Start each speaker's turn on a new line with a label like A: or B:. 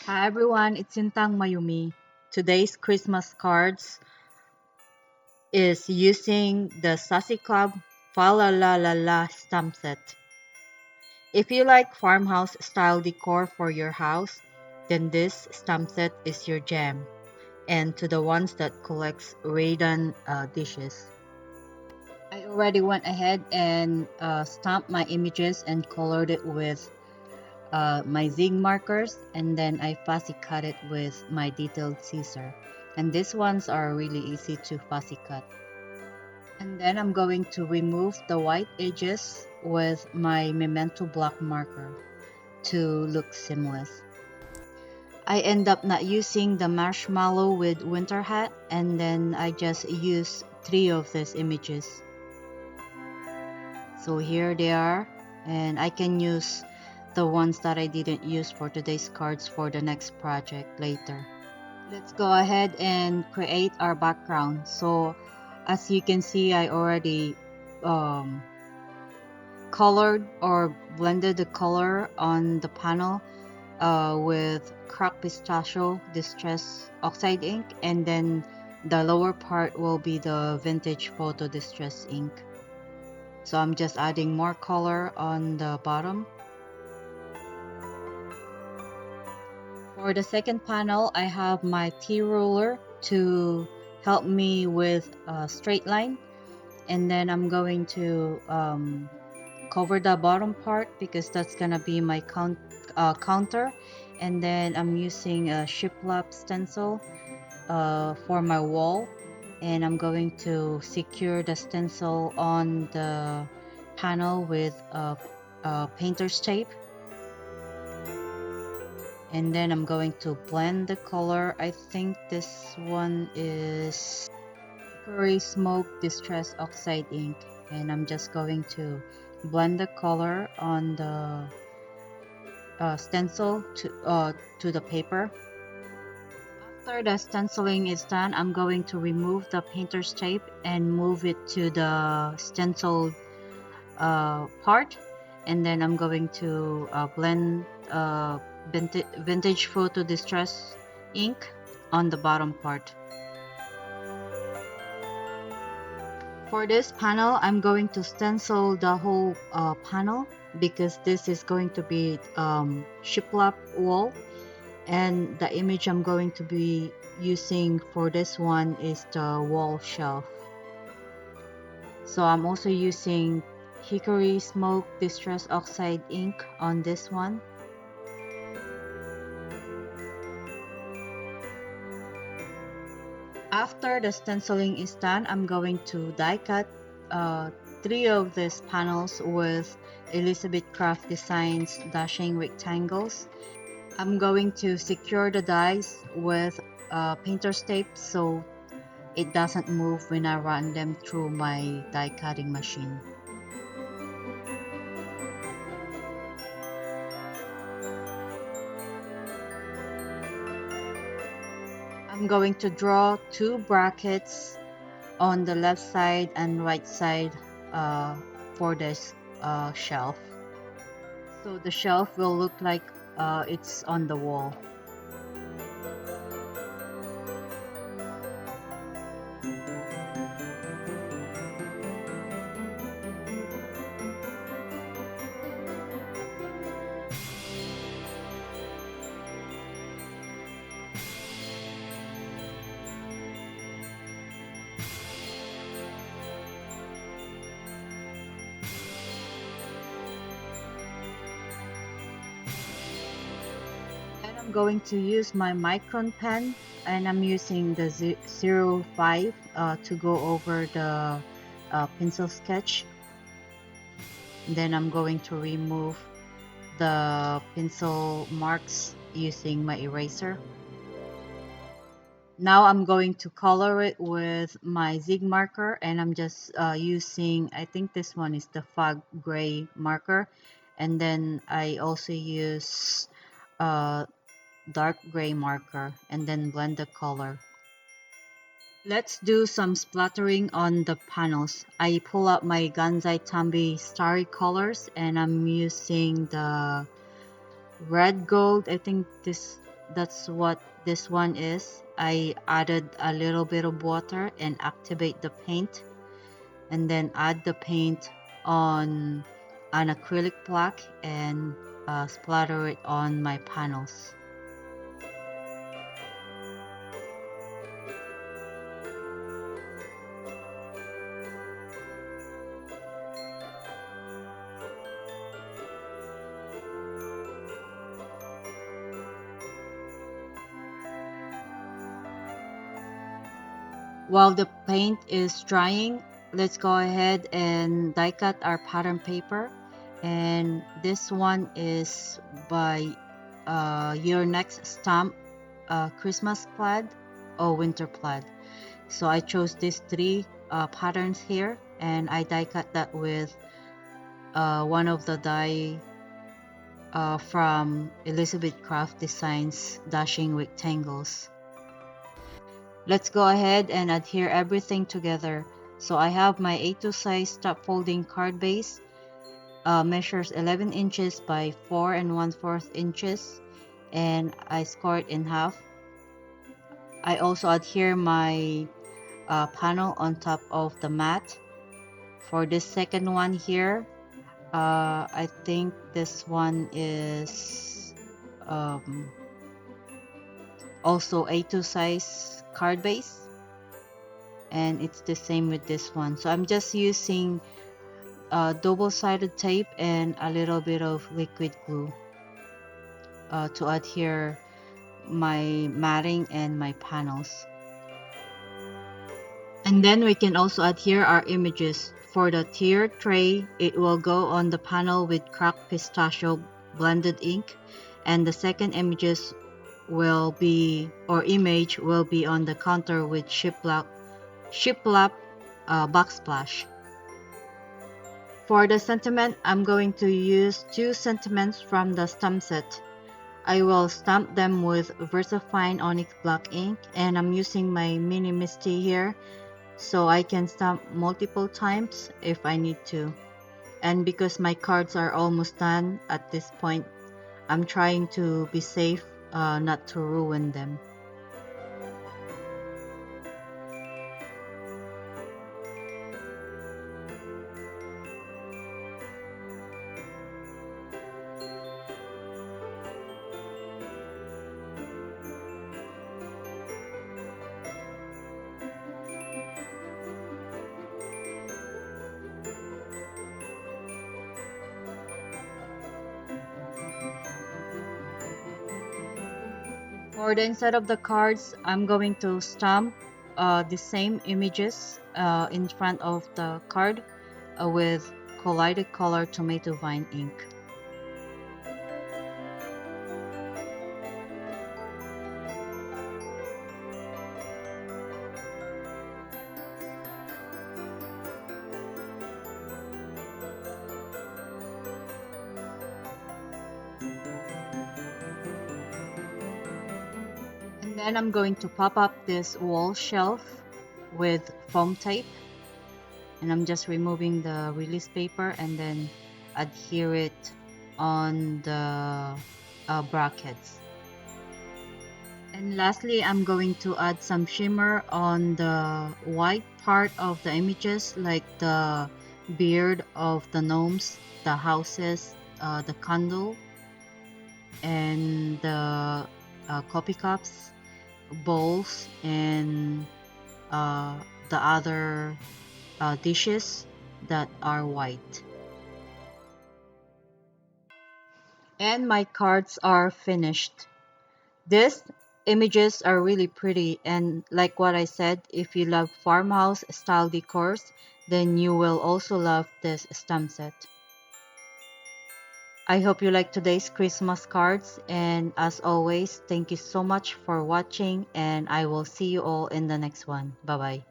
A: Hi everyone, it's Sintang Mayumi. Today's Christmas cards is using the Sassy Club FALALALA stamp set. If you like farmhouse style decor for your house, then this stamp set is your jam. And to the ones that collects Raiden dishes. I already went ahead and stamped my images and colored it with my zig markers, and then I fussy cut it with my detailed scissor, and these ones are really easy to fussy cut. And then I'm going to remove the white edges with my Memento black marker to look seamless. I end up not using the marshmallow with winter hat, and then I just use 3 of these images. So here they are, and I can use the ones that I didn't use for today's cards for the next project later. Let's go ahead and create our background. So as you can see, I already colored or blended the color on the panel with cracked pistachio distress oxide ink, and then the lower part will be the vintage photo distress ink. So I'm just adding more color on the bottom. For the second panel, I have my T-ruler to help me with a straight line, and then I'm going to cover the bottom part because that's gonna be my counter, and then I'm using a Shiplap stencil for my wall, and I'm going to secure the stencil on the panel with painter's tape. And then I'm going to blend the color. I think this one is Hickory Smoke Distress Oxide ink, and I'm just going to blend the color on the stencil to the paper. After the stenciling is done, I'm going to remove the painter's tape and move it to the stencil part, and then I'm going to blend vintage photo distress ink on the bottom part. For this panel, I'm going to stencil the whole panel because this is going to be shiplap wall, and the image I'm going to be using for this one is the wall shelf. So I'm also using Hickory Smoke Distress Oxide ink on this one. After the stenciling is done, I'm going to die cut 3 of these panels with Elizabeth Craft Designs dashing rectangles. I'm going to secure the dies with painter's tape so it doesn't move when I run them through my die cutting machine. I'm going to draw 2 brackets on the left side and right side for this shelf. So the shelf will look like it's on the wall. I'm going to use my Micron pen, and I'm using the 05 to go over the pencil sketch. Then I'm going to remove the pencil marks using my eraser. Now I'm going to color it with my zig marker, and I'm just using, I think this one is the fog gray marker, and then I also use dark gray marker, and then blend the color. Let's do some splattering on the panels. I pull out my Gansai Tambi Starry colors, and I'm using the red gold. I think this that's what this one is. I added a little bit of water and activate the paint, and then add the paint on an acrylic block and splatter it on my panels. While the paint is drying, let's go ahead and die cut our pattern paper. And this one is by Your Next Stamp Christmas Plaid or Winter Plaid. So I chose these three patterns here, and I die cut that with one of the die from Elizabeth Craft Designs Dashing Rectangles. Let's go ahead and adhere everything together. So I have my A2 size top folding card base, measures 11 inches by 4 1/4 inches, and I score it in half. I also adhere my panel on top of the mat. For this second one here, I think this one is also A2 size card base, and it's the same with this one. So I'm just using double-sided tape and a little bit of liquid glue to adhere my matting and my panels. And then we can also adhere our images. For the tier tray, it will go on the panel with cracked pistachio blended ink, and the second images will be, or image will be, on the counter with Shiplap backsplash. For the sentiment, I'm going to use two sentiments from the stamp set. I will stamp them with Versafine Onyx black ink, and I'm using my mini Misti here, so I can stamp multiple times if I need to. And because my cards are almost done at this point, I'm trying to be safe, not to ruin them. For the inside of the cards, I'm going to stamp the same images in front of the card with Kaleidacolor tomato vine ink. Then I'm going to pop up this wall shelf with foam tape, and I'm just removing the release paper and then adhere it on the brackets. And lastly, I'm going to add some shimmer on the white part of the images, like the beard of the gnomes, the houses, the candle, and the coffee cups, bowls, and the other dishes that are white. And my cards are finished. These images are really pretty, and like what I said, if you love farmhouse style decors, then you will also love this stamp set. I hope you like today's Christmas cards, and as always, thank you so much for watching, and I will see you all in the next one. Bye bye.